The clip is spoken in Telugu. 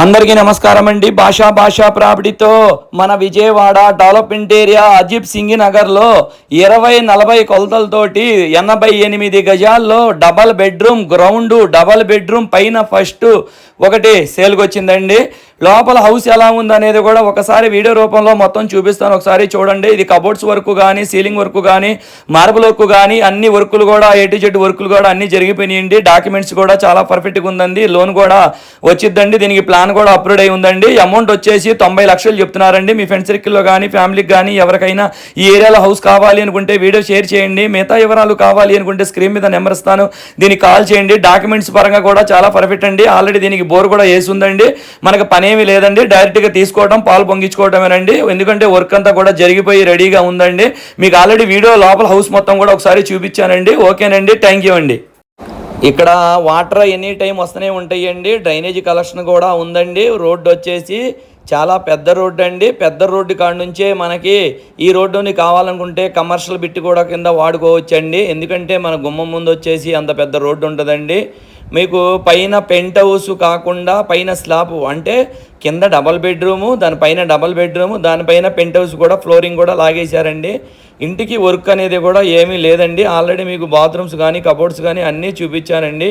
అందరికీ నమస్కారం అండి. భాషా ప్రాపర్టీతో మన విజయవాడ డెవలప్మెంట్ ఏరియా అజిబ్ సింగ్ నగర్లో 20-40 కొలతలతోటి 88 గజాల్లో double bedroom ground, double bedroom పైన ఫస్ట్ ఒకటి సేల్కి వచ్చిందండి. లోపల హౌస్ ఎలా ఉందనేది కూడా ఒకసారి వీడియో రూపంలో మొత్తం చూపిస్తాను, ఒకసారి చూడండి. ఇది కబోర్డ్స్ వర్క్ కానీ, సీలింగ్ వర్క్ కానీ, మార్బుల్ వర్క్ కానీ అన్ని వర్కులు కూడా A to Z వర్కులు కూడా అన్ని జరిగిపోయినాయండి. డాక్యుమెంట్స్ కూడా చాలా పర్ఫెక్ట్గా ఉందండి. లోన్ కూడా వచ్చిద్దండి. దీనికి ప్లాన్ కూడా అప్రూవ్ అయి ఉందండి. అమౌంట్ వచ్చేసి 90 లక్షలు చెప్తున్నారండి. మీ ఫ్రెండ్ సర్కిల్లో కానీ, ఫ్యామిలీకి కానీ ఎవరికైనా ఈ ఏరియాలో హౌస్ కావాలి అనుకుంటే వీడియో షేర్ చేయండి. మిగతా వివరాలు కావాలి అనుకుంటే స్క్రీన్ మీద నెంబర్ ఇస్తాను, దీనికి కాల్ చేయండి. డాక్యుమెంట్స్ పరంగా కూడా చాలా పర్ఫెక్ట్ అండి. ఆల్రెడీ దీనికి బోర్ కూడా వేసి ఉందండి. మనకు పనేమీ లేదండి, డైరెక్ట్గా తీసుకోవడం, పాలు పొంగించుకోవడమేనండి. ఎందుకంటే వర్క్ అంతా కూడా జరిగిపోయి రెడీగా ఉందండి. మీకు ఆల్రెడీ వీడియో లోపల హౌస్ మొత్తం కూడా ఒకసారి చూపించానండి. ఓకేనండి, థ్యాంక్ యూ అండి. ఇక్కడ వాటర్ ఎనీ టైం వస్తూనే ఉంటాయండి. డ్రైనేజీ కలెక్షన్ కూడా ఉందండి. రోడ్డు వచ్చేసి చాలా పెద్ద రోడ్డు అండి. పెద్ద రోడ్డు కాడ నుంచే మనకి ఈ రోడ్డుని కావాలనుకుంటే కమర్షియల్ బిట్ కూడా కింద వాడుకోవచ్చండి. ఎందుకంటే మన గుమ్మం ముందు వచ్చేసి అంత పెద్ద రోడ్డు ఉంటుందండి. మీకు పైన పెంట్ హౌస్ కాకుండా పైన స్లాబ్ అంటే కింద డబల్ బెడ్రూము, దానిపైన డబల్ బెడ్రూము, దానిపైన పెంట్ హౌస్ కూడా ఫ్లోరింగ్ కూడా లాగేశారండి. ఇంటికి వర్క్ అనేది కూడా ఏమీ లేదండి. ఆల్రెడీ మీకు బాత్రూమ్స్ కానీ, కబోర్డ్స్ కానీ అన్నీ చూపించానండి.